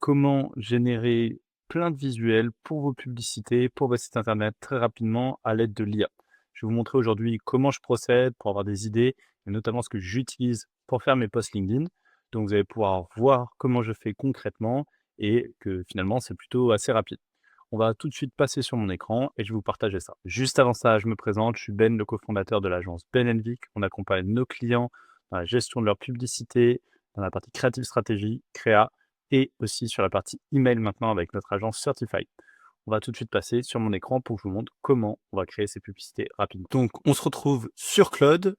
comment générer plein de visuels pour vos publicités, pour votre site internet très rapidement à l'aide de l'IA. Je vais vous montrer aujourd'hui comment je procède pour avoir des idées et notamment ce que j'utilise pour faire mes posts LinkedIn. Donc vous allez pouvoir voir comment je fais concrètement et que finalement c'est plutôt assez rapide. On va tout de suite passer sur mon écran et je vais vous partager ça. Juste avant ça, je me présente, je suis Ben, le cofondateur de l'agence Ben Vic. On accompagne nos clients dans la gestion de leur publicité, dans la partie créative stratégie, créa et aussi sur la partie email maintenant avec notre agence Certified. On va tout de suite passer sur mon écran pour que je vous montre comment on va créer ces publicités rapidement. Donc, on se retrouve sur Claude.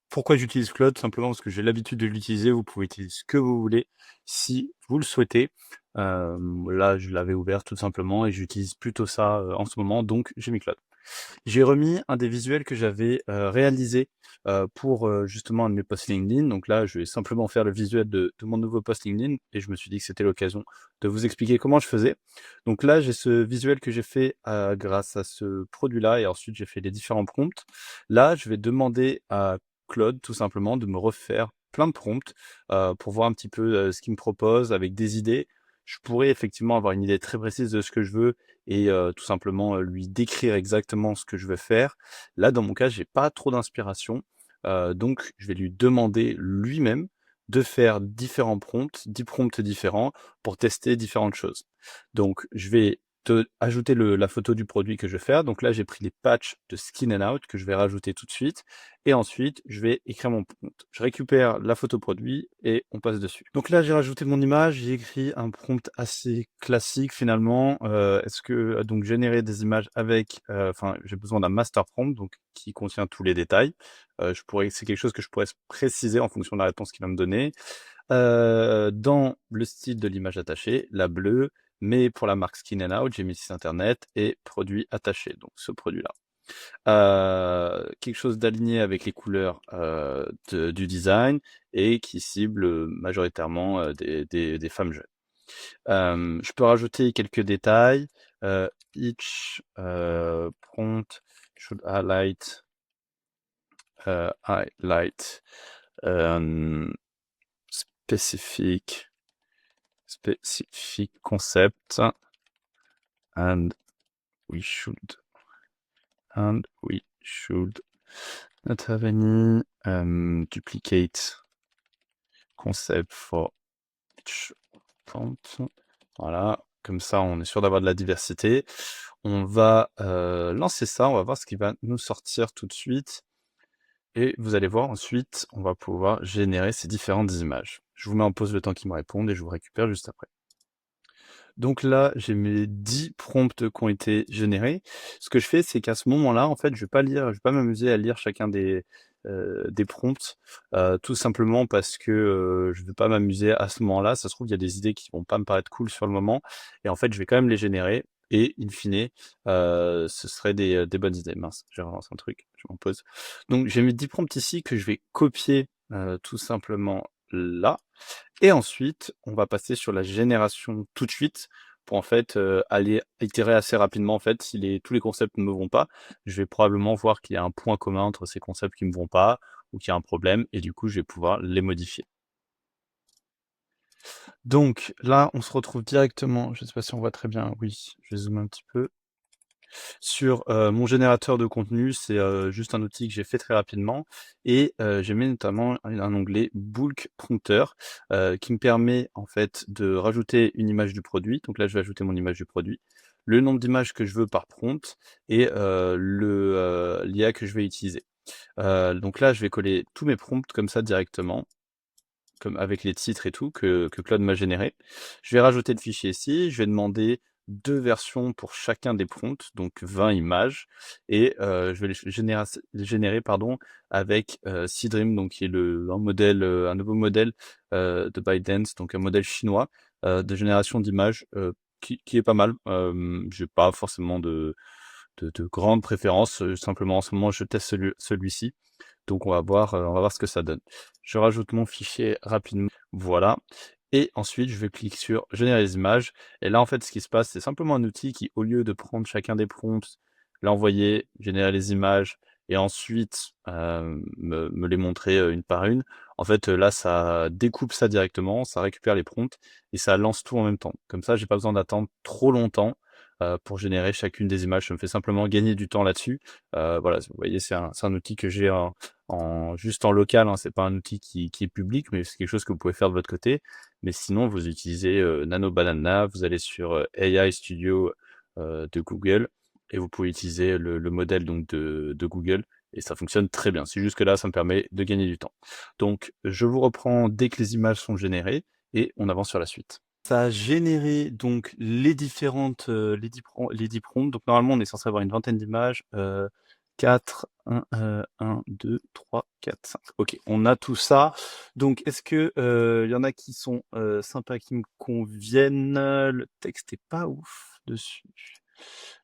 Pourquoi j'utilise Claude? Simplement parce que j'ai l'habitude de l'utiliser. Vous pouvez utiliser ce que vous voulez si vous le souhaitez. Là, je l'avais ouvert tout simplement et j'utilise plutôt ça en ce moment, donc j'ai mis Claude. J'ai remis un des visuels que j'avais réalisé pour justement un de mes posts LinkedIn. Donc là, je vais simplement faire le visuel de mon nouveau post LinkedIn et je me suis dit que c'était l'occasion de vous expliquer comment je faisais. Donc là, j'ai ce visuel que j'ai fait grâce à ce produit-là et ensuite j'ai fait les différents prompts. Là, je vais demander à Claude tout simplement de me refaire plein de prompts pour voir un petit peu ce qu'il me propose avec des idées. Je pourrais effectivement avoir une idée très précise de ce que je veux et tout simplement lui décrire exactement ce que je veux faire. Là, dans mon cas, j'ai pas trop d'inspiration, donc je vais lui demander lui-même de faire différents prompts, 10 prompts différents pour tester différentes choses. Donc je vais ajouter la photo du produit que je vais faire. Donc là, j'ai pris les patchs de Skin and Out que je vais rajouter tout de suite et ensuite je vais écrire mon prompt. Je récupère la photo produit et on passe dessus. Donc là, j'ai rajouté mon image, j'ai écrit un prompt assez classique finalement. Est-ce que donc générer des images avec, enfin, j'ai besoin d'un master prompt donc qui contient tous les détails. C'est quelque chose que je pourrais préciser en fonction de la réponse qu'il va me donner. Dans le style de l'image attachée, la bleue, mais pour la marque Skin and Out, j'ai mis site internet et produit attaché, donc ce produit-là. Quelque chose d'aligné avec les couleurs du design et qui cible majoritairement des femmes jeunes. Je peux rajouter quelques détails. Each prompt should highlight specific concept and we should not have any duplicate concept for each prompt. Voilà, comme ça on est sûr d'avoir de la diversité. On va lancer ça, on va voir ce qui va nous sortir tout de suite. Et vous allez voir ensuite, on va pouvoir générer ces différentes images. Je vous mets en pause le temps qu'ils me répondent et je vous récupère juste après. Donc là, j'ai mes 10 prompts qui ont été générés. Ce que je fais, c'est qu'à ce moment-là, en fait, je vais pas m'amuser à lire chacun des prompts, tout simplement parce que, je vais pas m'amuser à ce moment-là. Ça se trouve, il y a des idées qui vont pas me paraître cool sur le moment et en fait, je vais quand même les générer et in fine, ce serait des bonnes idées. Mince, j'ai relancé un truc, je m'en pose. Donc j'ai mes 10 prompts ici que je vais copier, tout simplement là. Et ensuite, on va passer sur la génération tout de suite pour en fait, aller itérer assez rapidement en fait. Si tous les concepts ne me vont pas, je vais probablement voir qu'il y a un point commun entre ces concepts qui me vont pas ou qu'il y a un problème et du coup, je vais pouvoir les modifier. Donc là, on se retrouve directement, je sais pas si on voit très bien, oui, je vais zoomer un petit peu. Sur, mon générateur de contenu, c'est, juste un outil que j'ai fait très rapidement et j'ai mis notamment un onglet Bulk Prompter, qui me permet en fait de rajouter une image du produit. Donc là, je vais ajouter mon image du produit, le nombre d'images que je veux par prompt et l'IA que je vais utiliser. Donc là, je vais coller tous mes prompts comme ça directement, comme avec les titres et tout que Claude m'a généré. Je vais rajouter le fichier ici, je vais demander 2 versions pour chacun des prompts, donc 20 images et je vais les générer pardon, avec, Seedream, donc qui est un nouveau modèle, de ByteDance, donc un modèle chinois, de génération d'images, qui est pas mal. J'ai pas forcément de grandes préférences, simplement en ce moment je teste celui-ci. Donc on va voir ce que ça donne. Je rajoute mon fichier rapidement, voilà et ensuite je vais cliquer sur générer les images et là en fait ce qui se passe, c'est simplement un outil qui au lieu de prendre chacun des prompts, l'envoyer, générer les images et ensuite, me les montrer, une par une. En fait, là, ça découpe ça directement, ça récupère les prompts et ça lance tout en même temps. Comme ça, j'ai pas besoin d'attendre trop longtemps, pour générer chacune des images. Ça me fait simplement gagner du temps là-dessus. Voilà, vous voyez, c'est un outil que j'ai juste en local, hein. C'est pas un outil qui est public, mais c'est quelque chose que vous pouvez faire de votre côté. Mais sinon, vous utilisez, Nano Banana, vous allez sur, AI Studio, de Google et vous pouvez utiliser le modèle donc de Google et ça fonctionne très bien. C'est juste que là, ça me permet de gagner du temps. Donc je vous reprends dès que les images sont générées et on avance sur la suite. Ça a généré donc les différentes, les 10 prompts. Donc normalement, on est censé avoir une vingtaine d'images, 4, 1, 2, 3, 4, 5. OK, on a tout ça. Donc est-ce que, il y en a qui sont, sympas, qui me conviennent? Le texte est pas ouf dessus.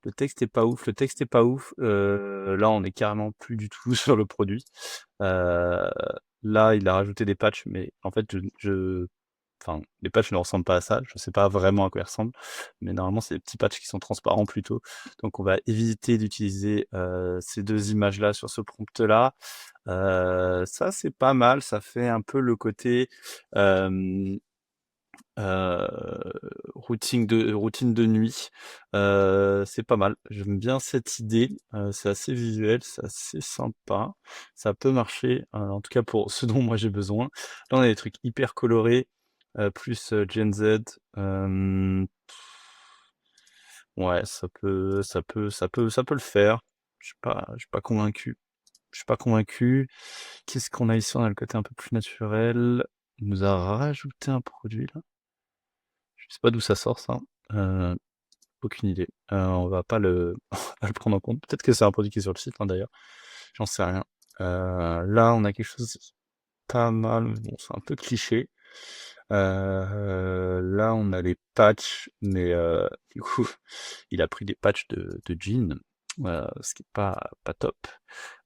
Le texte est pas ouf, le texte est pas ouf. Là, on est carrément plus du tout sur le produit. Heu, Là, il a rajouté des patchs, mais en fait, enfin, les patchs ne ressemblent pas à ça. Je sais pas vraiment à quoi ils ressemblent, mais normalement, c'est des petits patchs qui sont transparents plutôt. Donc on va éviter d'utiliser, ces 2 images-là sur ce prompt-là. Ça, c'est pas mal, ça fait un peu le côté, hem Heu, routine de nuit, c'est pas mal. J'aime bien cette idée, c'est assez visuel, c'est assez sympa. Ça peut marcher, en tout cas pour ce dont moi j'ai besoin. Là, on a des trucs hyper colorés, plus, Gen Z, hem, ouais, ça peut le faire. Je suis pas convaincu. Je suis pas convaincu. Qu'est-ce qu'on a ici? On a le côté un peu plus naturel. Il nous a rajouté un produit là. Je sais pas d'où ça sort ça, heu, aucune idée. On va pas le on va pas le prendre en compte. Peut-être que c'est un produit qui est sur le site, hein, d'ailleurs, j'en sais rien. Là, on a quelque chose pas mal, mais bon, c'est un peu cliché. Là, on a les patchs, mais du coup, il a pris des patchs de jeans, ce qui est pas top.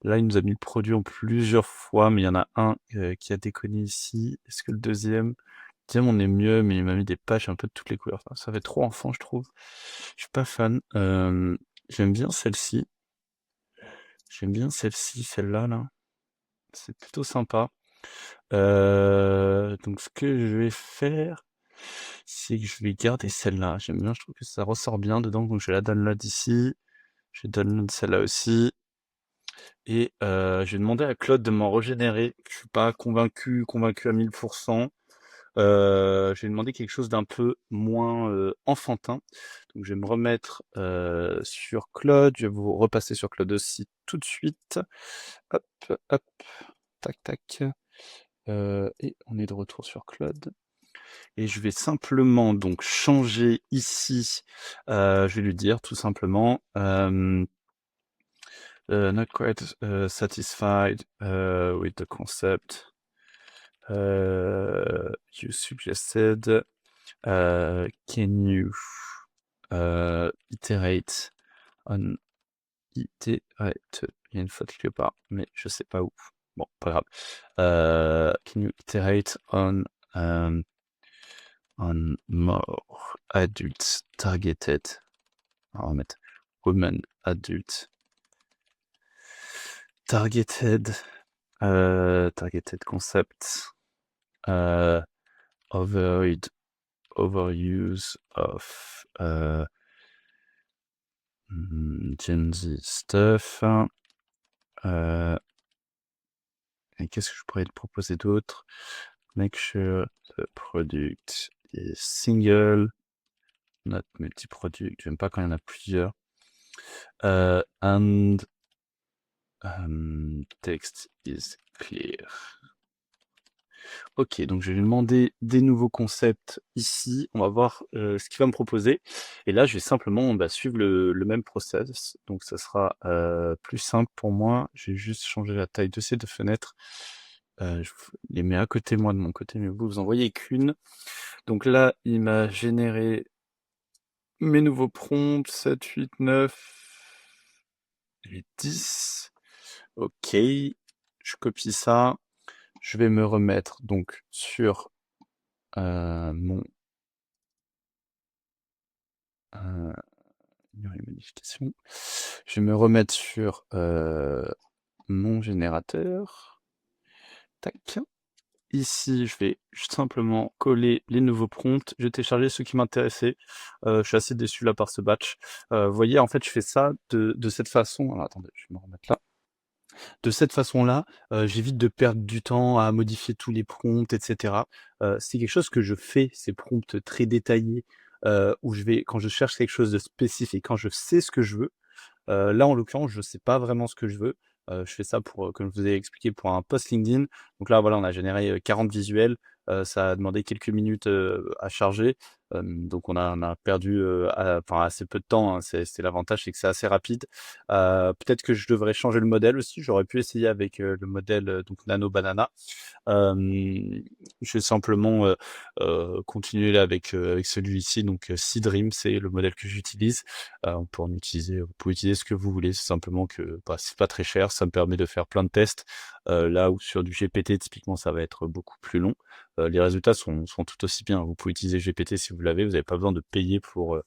Là, il nous a mis le produit en plusieurs fois, mais il y en a un, qui a déconné ici. Est-ce que le deuxième on est mieux, mais il m'a mis des patchs un peu de toutes les couleurs. Enfin, ça fait trop enfant, je trouve. Je suis pas fan. J'aime bien celle-ci. J'aime bien celle-ci, celle-là, là. C'est plutôt sympa. Donc ce que je vais faire, c'est que je vais garder celle-là. J'aime bien, je trouve que ça ressort bien dedans, donc je vais la download ici. Je vais download celle-là aussi et je vais demander à Claude de m'en régénérer. Je suis pas convaincu à 1000. Je vais demander quelque chose d'un peu moins, enfantin. Donc je vais me remettre, sur Claude. Je vais vous repasser sur Claude aussi tout de suite. Hop, hop, tac, tac, et on est de retour sur Claude et je vais simplement donc changer ici, je vais lui dire tout simplement, not quite, satisfied, with the concept, you suggested. Can you iterate on iterate? Il y a une faute quelque part, mais je sais pas où. Bon, pas grave. Can you iterate on more adults targeted? On va mettre women adults targeted, targeted concept, euh, avoid overuse of Gen Z stuff. Et qu'est-ce que je pourrais te proposer d'autre? Make sure the product is single, not multi-product. J'aime pas quand il y en a plusieurs. And text is clear. OK, donc je vais lui demander des nouveaux concepts ici. On va voir, ce qu'il va me proposer et là, je vais simplement, bah, suivre le même process. Donc ça sera, plus simple pour moi. Je vais juste changer la taille de ces 2 fenêtres. Je les mets à côté, moi, de mon côté, mais vous en voyez qu'une. Donc là, il m'a généré mes nouveaux prompts 7, 8, 9 et 10. OK, je copie ça. Je vais me remettre donc sur, mon ignorer les modifications. Je vais me remettre sur, mon générateur. Tac. Ici, je vais simplement coller les nouveaux prompts. Je vais télécharger ceux qui m'intéressaient. Je suis assez déçu là par ce batch. Vous voyez, en fait, je fais ça de cette façon. Alors attendez, je vais me remettre là. De cette façon-là, j'évite de perdre du temps à modifier tous les prompts et cetera. C'est quelque chose que je fais, ces prompts très détaillés, où je vais quand je cherche quelque chose de spécifique, quand je sais ce que je veux. Là, en l'occurrence, je sais pas vraiment ce que je veux. Je fais ça pour, comme je vous ai expliqué, pour un post LinkedIn. Donc là, voilà, on a généré, 40 visuels. Ça a demandé quelques minutes, à charger. Donc on a perdu, assez peu de temps, hein. C'est l'avantage, c'est que c'est assez rapide. Peut-être que je devrais changer le modèle aussi. J'aurais pu essayer avec, le modèle, donc Nano Banana. Hem, je vais simplement, continuer là avec celui-ci, donc Seedream, c'est le modèle que j'utilise. On peut en utiliser vous pouvez utiliser ce que vous voulez. C'est simplement que, bah, c'est pas très cher, ça me permet de faire plein de tests, là où sur du GPT typiquement ça va être beaucoup plus long. Les résultats sont tout aussi bien. Vous pouvez utiliser GPT si vous l'avez, vous avez pas besoin de payer pour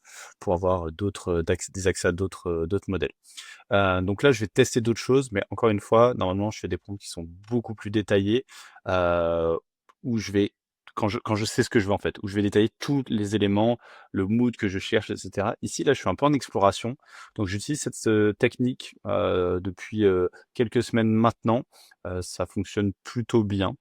avoir d'autres, des accès à d'autres modèles. Donc là, je vais tester d'autres choses, mais encore une fois, normalement, je fais des prompts qui sont beaucoup plus détaillés, heu, où je vais quand je sais ce que je veux, en fait, où je vais détailler tous les éléments, le mood que je cherche et cetera. Ici, là, je suis un peu en exploration, donc j'utilise cette technique, depuis, quelques semaines maintenant. Ça fonctionne plutôt bien.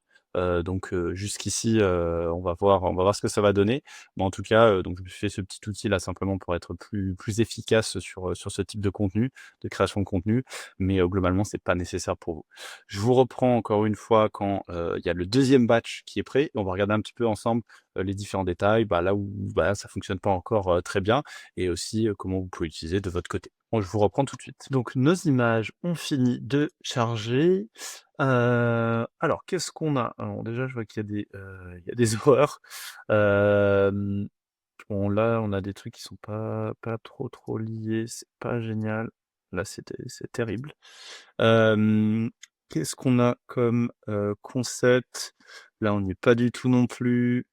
Jusqu'ici, on va voir ce que ça va donner. Mais en tout cas, donc je me suis fait ce petit outil là simplement pour être plus efficace sur ce type de contenu, de création de contenu, mais globalement, c'est pas nécessaire pour vous. Je vous reprends encore une fois quand, il y a le deuxième batch qui est prêt et on va regarder un petit peu ensemble, les différents détails, bah, là où, bah, ça fonctionne pas encore, très bien et aussi, comment vous pouvez l'utiliser de votre côté. Bon, je vous reprends tout de suite. Donc nos images ont fini de charger. Alors qu'est-ce qu'on a? Alors déjà, je vois qu'il y a des horreurs. Hem Bon là, on a des trucs qui sont pas trop liés, c'est pas génial. Là, c'est terrible. Hem, Qu'est-ce qu'on a comme, concept? Là, on n'y est pas du tout non plus.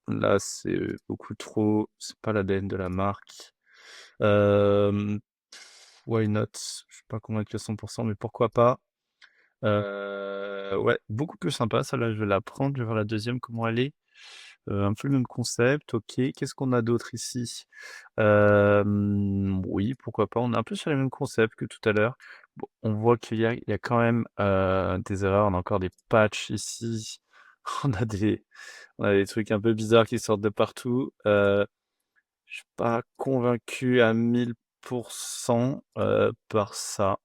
Là, c'est beaucoup trop, c'est pas l'ADN de la marque. Hem, Why not? Je suis pas convaincu à 100, mais pourquoi pas? Ouais, beaucoup plus sympa, celle-là, je vais la prendre, je vais voir la deuxième comment elle est. Un peu le même concept, OK. Qu'est-ce qu'on a d'autre ici? Oui, pourquoi pas, on est un peu sur les mêmes concepts que tout à l'heure. Bon, on voit qu'il y a quand même, des erreurs, on a encore des patchs ici. On a des trucs un peu bizarres qui sortent de partout. Je suis pas convaincu à 1000 par ça.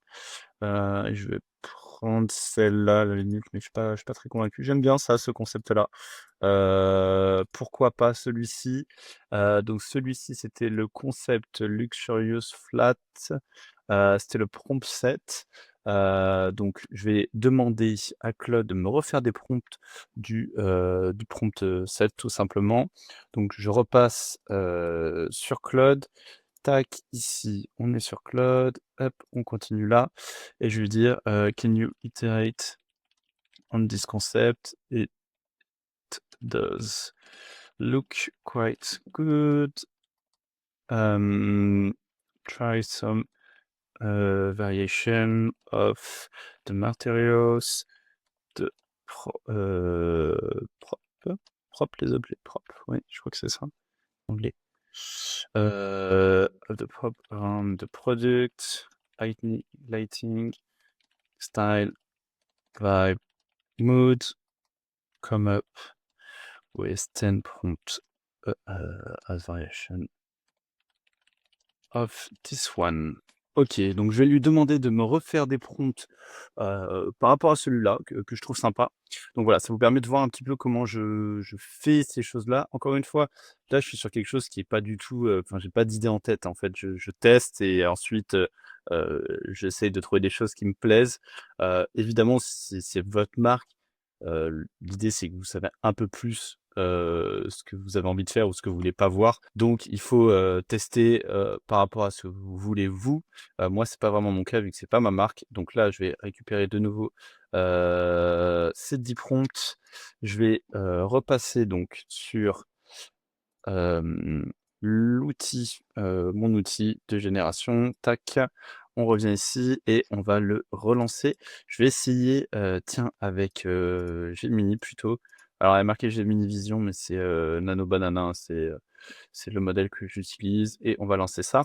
Je vais prendre celle-là à la limite, mais je suis pas très convaincu. J'aime bien ça, ce concept-là. Pourquoi pas celui-ci? Donc celui-ci, c'était le concept Luxurious Flat, c'était le prompt set. Donc je vais demander à Claude de me refaire des prompts du prompt, set tout simplement. Donc je repasse, sur Claude. Tac, ici, on est sur Claude. Hop, on continue là et je vais lui dire, «Can you iterate on this concept?» et does look quite good. Um, Try some variation of the materials, the prop, prop les objets, prop, oui, je crois que c'est ça, anglais. Of the prop around the product, lighting, style, vibe, mood, come up with 10 prompts as variation of this one. OK, donc je vais lui demander de me refaire des prompts, par rapport à celui-là que je trouve sympa. Donc voilà, ça vous permet de voir un petit peu comment je fais ces choses-là. Encore une fois, là, je suis sur quelque chose qui est pas du tout, enfin, j'ai pas d'idée en tête, en fait. Je teste et ensuite, j'essaye de trouver des choses qui me plaisent. Évidemment, c'est votre marque. L'idée, c'est que vous savez un peu plus, ce que vous avez envie de faire ou ce que vous voulez pas voir. Donc il faut, tester, par rapport à ce que vous voulez vous. Moi, c'est pas vraiment mon cas vu que c'est pas ma marque. Donc là, je vais récupérer de nouveau, ces 10 prompts. Je vais, repasser donc sur, hem, l'outil, mon outil de génération. Tac. On revient ici et on va le relancer. Je vais essayer, tiens avec, Gemini plutôt. Alors il y a marqué Gemini Vision, mais c'est, Nano Banana, hein, c'est le modèle que j'utilise et on va lancer ça.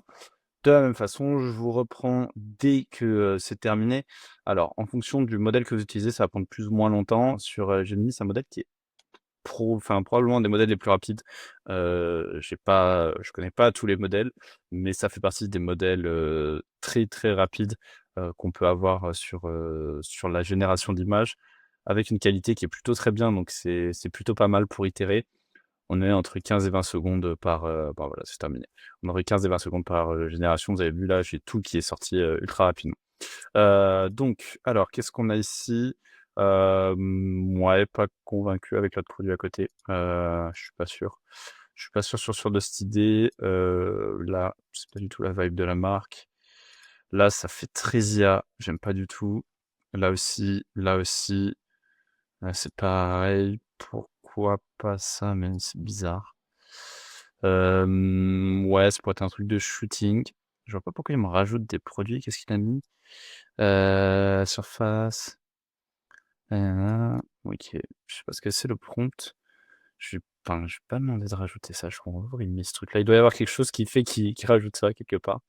De la même façon, je vous reprends dès que, c'est terminé. Alors en fonction du modèle que vous utilisez, ça va prendre plus ou moins longtemps. Sur, Gemini, c'est un modèle qui est probablement un des modèles les plus rapides. Je connais pas tous les modèles, mais ça fait partie des modèles, très, très rapides, qu'on peut avoir, sur la génération d'images, avec une qualité qui est plutôt très bien, donc c'est plutôt pas mal pour itérer. On est entre 15 et 20 secondes par, bah, voilà, c'est terminé. On aurait 15 et 20 secondes par, génération. Vous avez vu là, j'ai tout qui est sorti, ultra rapidement. Donc alors qu'est-ce qu'on a ici? Ouais, pas convaincu avec l'autre produit à côté. Je suis pas sûr. Je suis pas sûr de cette idée. Là, c'est pas du tout la vibe de la marque. Là, ça fait très IA, j'aime pas du tout. Là aussi, c'est pareil. Pourquoi pas ça? Même c'est bizarre. Ouais, ça pourrait être un truc de shooting. Je vois pas pourquoi il me rajoute des produits. Qu'est-ce qu'il a mis? Surface, OK. Je sais pas ce que c'est le prompt. Je vais pas demander de rajouter ça, je comprends pas pourquoi il me met ce truc-là. Il doit y avoir quelque chose qui fait qu'il rajoute ça quelque part.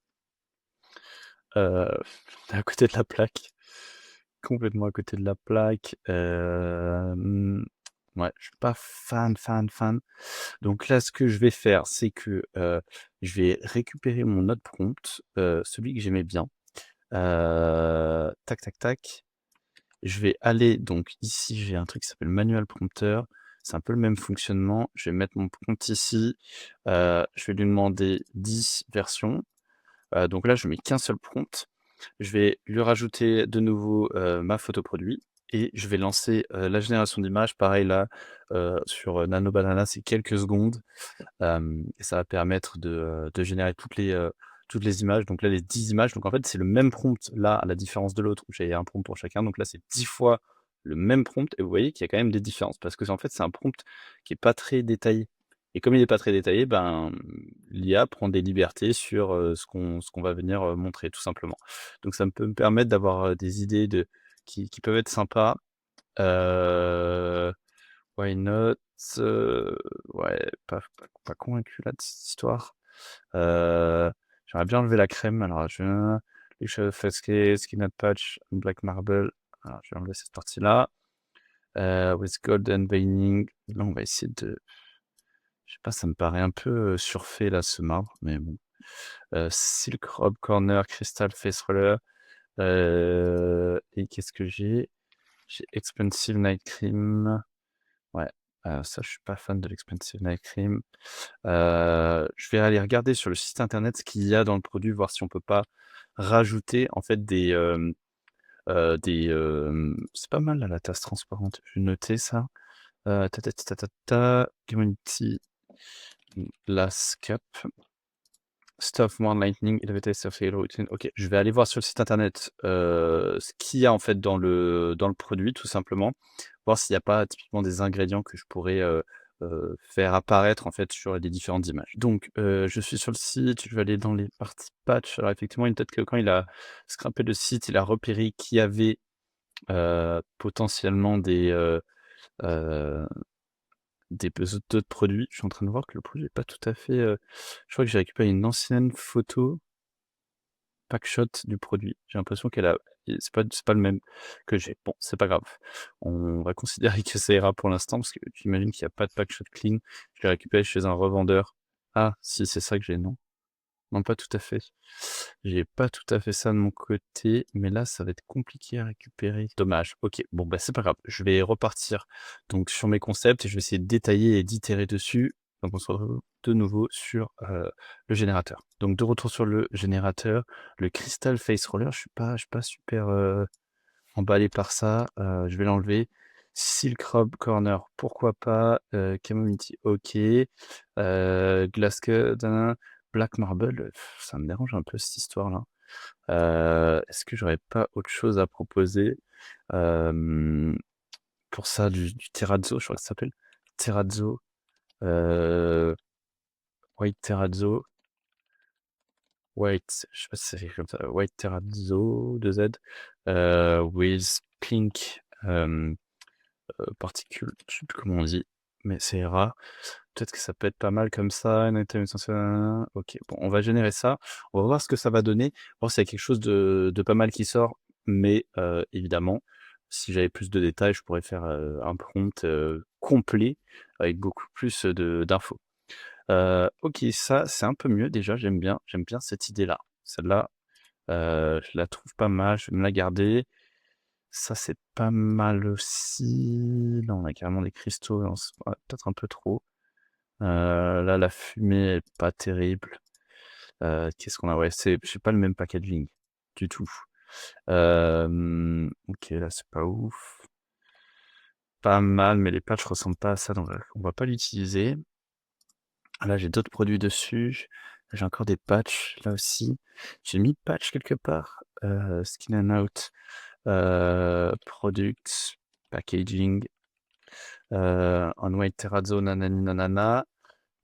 Heu, à côté de la plaque, complètement à côté de la plaque. Ouais, je suis pas fan. Donc là, ce que je vais faire, c'est que, je vais récupérer mon autre prompt, celui que j'aimais bien. Tac, tac, tac. Je vais aller donc ici, j'ai un truc qui s'appelle Manual Prompter. C'est un peu le même fonctionnement. Je vais mettre mon prompt ici, je vais lui demander 10 versions. Donc là, je mets qu'un seul prompt. Je vais lui rajouter de nouveau, ma photo produit et je vais lancer, la génération d'images. Pareil là, sur, Nano Banana, c'est quelques secondes. Et ça va permettre de générer toutes les images. Donc là, les 10 images, donc en fait, c'est le même prompt là, à la différence de l'autre où j'ai un prompt pour chacun. Donc là, c'est 10 fois le même prompt et vous voyez qu'il y a quand même des différences parce que en fait, c'est un prompt qui est pas très détaillé et comme il est pas très détaillé, ben, l'IA prend des libertés sur, ce qu'on va venir, montrer tout simplement. Donc ça peut me permettre d'avoir, des idées qui peuvent être sympas. Heu Why not? Ouais, pas convaincu là de cette histoire. J'aimerais bien enlever la crème. Alors je fais Skin Patch, Black Marble. Alors je vais enlever cette partie-là. With Golden Veining. Là, on va essayer de je sais pas, ça me paraît un peu, surfait là, ce marbre, mais bon. Silk Rob Corner, Crystal Face Roller. Et qu'est-ce que j'ai? J'ai Expensive Night Cream. Ouais, ça, je suis pas fan de l'Expensive Night Cream. Je vais aller regarder sur le site internet ce qu'il y a dans le produit, voir si on peut pas rajouter en fait c'est pas mal là, la tasse transparente. Je vais noter ça. Ta ta ta ta ta Community Glass Cup. Stuff More Lightning, Elevated Surface Routine. OK, je vais aller voir sur le site internet, ce qu'il y a en fait dans le produit tout simplement. Voir s'il y a pas typiquement des ingrédients que je pourrais, faire apparaître en fait sur les différentes images. Donc, je suis sur le site, je vais aller dans les parties patch. Alors effectivement, peut-être que quand il a scrappé le site, il a repéré qu'il y avait, potentiellement heu d'autres produits. Je suis en train de voir que le produit est pas tout à fait, je crois que j'ai récupéré une ancienne photo packshot du produit. J'ai l'impression qu'elle a et c'est pas le même que j'ai. Bon, c'est pas grave. On va considérer que ça ira pour l'instant parce que j'imagine qu'il y a pas de packshot clean. Je l'ai récupéré chez un revendeur. Ah si, c'est ça que j'ai, non? Non, pas tout à fait. J'ai pas tout à fait ça de mon côté, mais là, ça va être compliqué à récupérer. Dommage. OK, bon, bah, c'est pas grave. Je vais repartir donc sur mes concepts et je vais essayer de détailler et d'itérer dessus. Donc on se retrouve de nouveau sur, le générateur. Donc de retour sur le générateur, le Crystal Face Roller, je suis pas super, emballé par ça, je vais l'enlever. Silk Rob Corner, pourquoi pas, Community, OK, Glass Cut, Black Marble, ça me dérange un peu cette histoire-là. Est-ce que j'aurais pas autre chose à proposer? Hem, pour ça, du terrazzo, je crois que ça s'appelle? Terrazzo, heu, White Terrazzo. white, je sais pas si ça s'écrit comme ça, white terrazzo, 2 Z, with pink, particule, je sais plus comment on dit, mais c'est rare. Peut-être que ça peut être pas mal comme ça, un item essentiel, OK, bon, on va générer ça. On va voir ce que ça va donner, voir s'il y a quelque chose de pas mal qui sort, mais évidemment, si j'avais plus de détails, je pourrais faire, un prompt, complet avec beaucoup plus, de d'infos. OK, ça, c'est un peu mieux déjà, j'aime bien cette idée-là. Celle-là, je la trouve pas mal, je vais me la garder. Ça, c'est pas mal aussi. Là, on a carrément des cristaux, non, c'est ouais, peut-être un peu trop. Là, la fumée est pas terrible. Qu'est-ce qu'on a? Ouais, c'est pas le même packaging du tout. OK, là, c'est pas ouf. Pas mal, mais les patchs ressemblent pas à ça, donc on va pas l'utiliser. Là, j'ai d'autres produits dessus. J'ai encore des patchs, là aussi. J'ai mis patch quelque part, skin and out, product, packaging, on white terrazzo nanani nanana,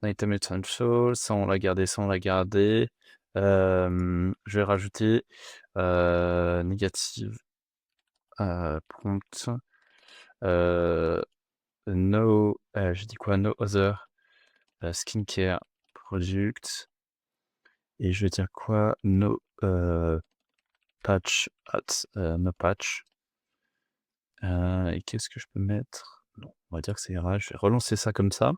item essential, ça on l'a gardé, ça on l'a gardé. Je vais rajouter, négative, prompt, heu, no, j'ai dit quoi? No other, skincare product. Et je vais dire quoi? No, patch at, no patch. Et qu'est-ce que je peux mettre? Non, on va dire que ça ira. Je vais relancer ça comme ça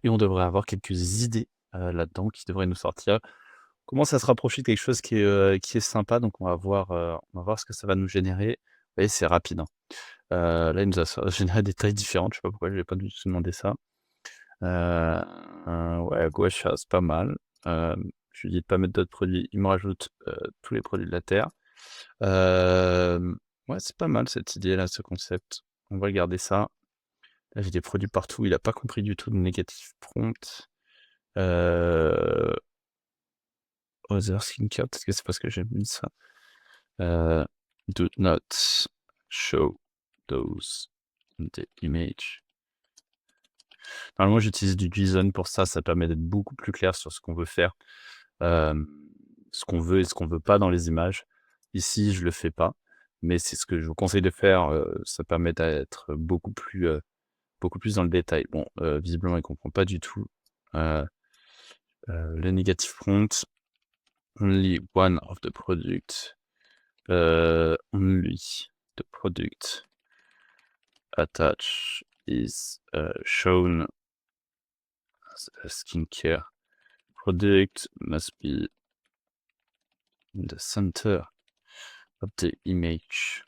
et on devrait avoir quelques idées, là-dedans qui devraient nous sortir. On commence à se rapprocher de quelque chose qui est sympa, donc on va voir ce que ça va nous générer. Vous voyez, c'est rapide, hein. Là, il nous a généré des tailles différentes, je sais pas pourquoi je lui ai pas du tout demandé ça. Ouais, gouache, c'est pas mal. Je lui dis de pas mettre d'autres produits, il me rajoute, tous les produits de la terre. Ouais, c'est pas mal cette idée-là, ce concept. On va garder ça. Là, j'ai des produits partout, il a pas compris du tout le négatif prompt. Heu, other skincare, peut-être que c'est parce que j'ai mis ça. Heu, do not show those in the image. Normalement, j'utilise du JSON pour ça, ça permet d'être beaucoup plus clair sur ce qu'on veut faire, hem, ce qu'on veut et ce qu'on veut pas dans les images. Ici, je le fais pas, mais c'est ce que je vous conseille de faire, ça permet d'être beaucoup plus dans le détail. Bon, visiblement, il comprend pas du tout, heu le negative prompt, only one of the product, only the product attached is, shown as a skincare product must be in the center of the image.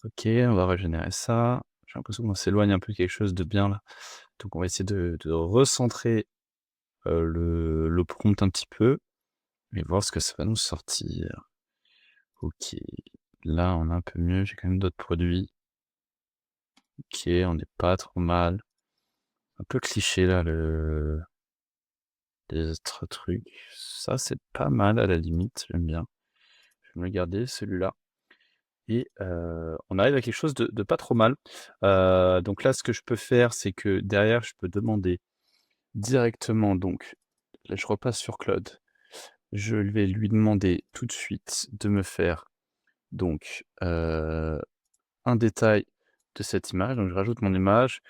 OK, on va régénérer ça. J'ai l'impression qu'on s'éloigne un peu quelque chose de bien là. Donc on va essayer de recentrer, le prompt un petit peu et voir ce que ça va nous sortir. OK, là on est un peu mieux, j'ai quand même d'autres produits. OK, on n'est pas trop mal. Un peu cliché là les autres trucs. Ça, c'est pas mal à la limite, j'aime bien. Je vais me le garder celui-là et on arrive à quelque chose de pas trop mal. Donc là, ce que je peux faire, c'est que derrière, je peux demander directement donc là, je repasse sur Claude. Je vais lui demander tout de suite de me faire donc, un détail de cette image. Donc je rajoute mon image,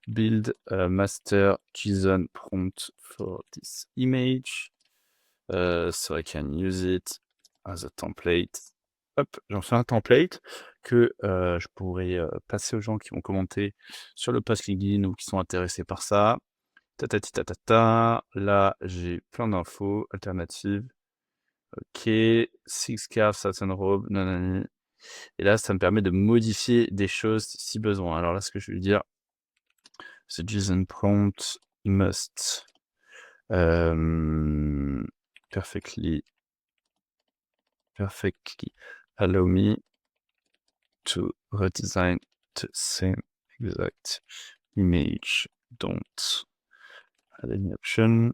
build, master JSON prompt for this image, so I can use it as a template. Hop, j'en fais un template que, je pourrais, passer aux gens qui vont commenter sur le post LinkedIn ou qui sont intéressés par ça. Tatati tatata. Là, j'ai plein d'infos alternatives. OK, six scarves, satin robe, nanani. Et là, ça me permet de modifier des choses si besoin. Alors là, ce que je vais lui dire, c'est JSON prompt must, hem, perfectly allow me to redesign the same exact image. Don't add any option.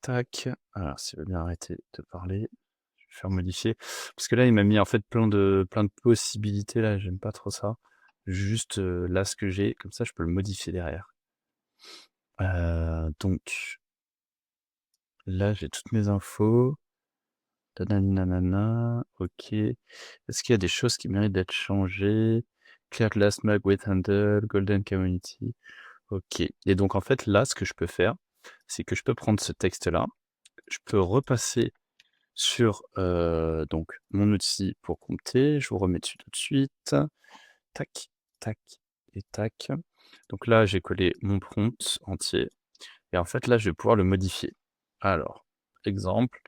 Tac. Alors s'il veut bien arrêter de parler, je vais faire modifier. Parce que là, il m'a mis en fait plein de possibilités là, j'aime pas trop ça. Juste, là ce que j'ai, comme ça je peux le modifier derrière. Donc Là, j'ai toutes mes infos. Nanani nanana, OK. Est-ce qu'il y a des choses qui méritent d'être changées? Clear Glass Mug with Handle, Golden Community. OK et donc en fait, là, ce que je peux faire, c'est que je peux prendre ce texte-là, je peux repasser sur, donc mon outil pour compter. Je vous remets dessus tout de suite. Tac, tac et tac. Donc là, j'ai collé mon prompt entier et en fait, là, je vais pouvoir le modifier. Alors, exemple,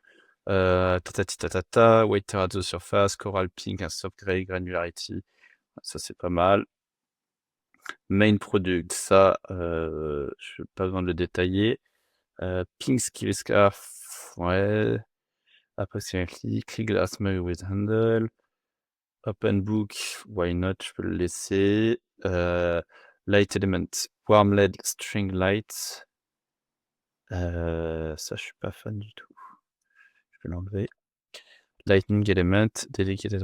tatati tatata, white at the surface, coral pink and soft gray granularity. Ça, c'est pas mal. Main product, ça, je pas besoin de le détailler. Pink skill scarf, ouais. Approximately, clear glass mug with handle. Open book, why not, je peux le laisser. Light element, warm LED string light. Ça, je suis pas fan du tout. Je vais l'enlever. Lightning element, dedicated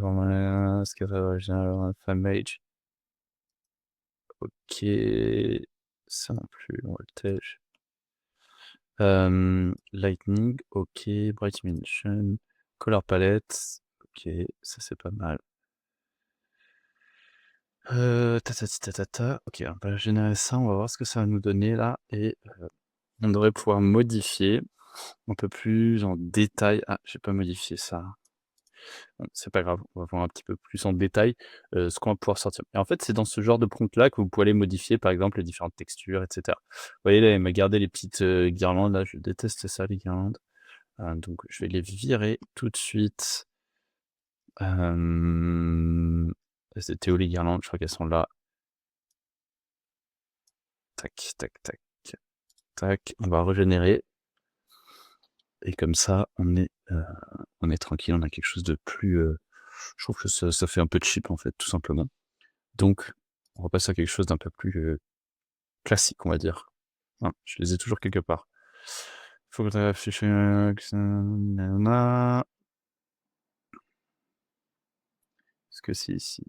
scatter original fan mage. OK. Ça non plus, voltage. Lightning, OK. Bright illumination, color palette, OK, ça c'est pas mal. Tatati tatata. OK, on va générer ça, on va voir ce que ça va nous donner là et on devrait pouvoir modifier un peu plus en détail. Ah, j'ai pas modifié ça. Bon, c'est pas grave, on va voir un petit peu plus en détail, ce qu'on va pouvoir sortir et en fait, c'est dans ce genre de prompt-là que vous pouvez aller modifier, par exemple, les différentes textures et cetera. Vous voyez là, il m'a gardé les petites, guirlandes là, je déteste ça les guirlandes, donc je vais les virer tout de suite. C'était où les guirlandes? Je crois qu'elles sont là. Tac, tac, tac, tac, on va régénérer et comme ça, on est tranquille, on a quelque chose de plus, je trouve que ça fait un peu cheap, en fait, tout simplement. Donc on va passer à quelque chose d'un peu plus, classique, on va dire. Hein, je les ai toujours quelque part. Faut que tu affiches, nanana. Est-ce que c'est ici?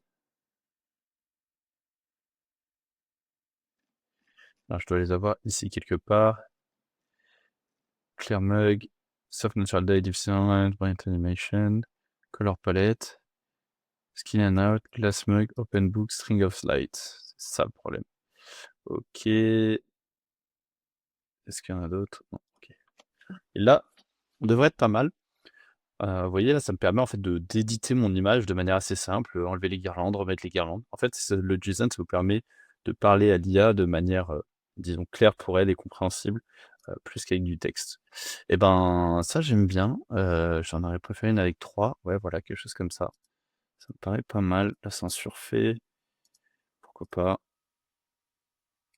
Alors je dois les avoir ici quelque part. Clear mug, soft natural dye, different bright animation, color palette, skin and out, glass mug, open book, string of light. C'est ça le problème. OK. Est-ce qu'il y en a d'autres? Non, OK. Et là, on devrait être pas mal. Vous voyez là, ça me permet en fait d'éditer mon image de manière assez simple, enlever les guirlandes, remettre les guirlandes. En fait, le JSON, ça vous permet de parler à l'IA de manière, disons claire pour elle et compréhensible, plus qu'avec du texte. Et ben, ça j'aime bien, j'en aurais préféré une avec 3. Ouais, voilà, quelque chose comme ça. Ça me paraît pas mal. Là, c'est un surfait, pourquoi pas.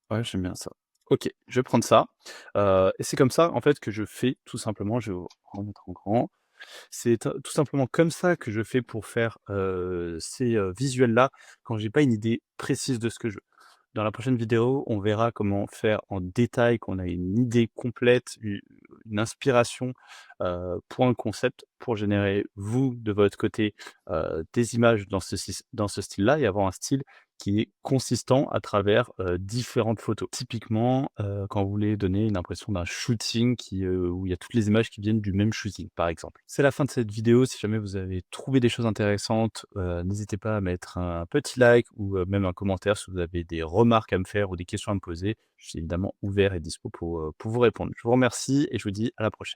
Ouais, j'aime bien ça. OK, je vais prendre ça, et c'est comme ça en fait que je fais tout simplement, je vais vous remettre en grand. C'est tout simplement comme ça que je fais pour faire, ces, visuels-là, quand j'ai pas une idée précise de ce que je veux. Dans la prochaine vidéo, on verra comment faire en détail, qu'on a une idée complète, une inspiration, pour un concept, pour générer, vous, de votre côté, des images dans ce style-là et avoir un style qui est consistant à travers, différentes photos. Typiquement, quand vous voulez donner une impression d'un shooting où il y a toutes les images qui viennent du même shooting, par exemple. C'est la fin de cette vidéo. Si jamais vous avez trouvé des choses intéressantes, n'hésitez pas à mettre un petit like ou, même un commentaire si vous avez des remarques à me faire ou des questions à me poser. Je suis évidemment ouvert et dispo pour vous répondre. Je vous remercie et je vous dis à la prochaine.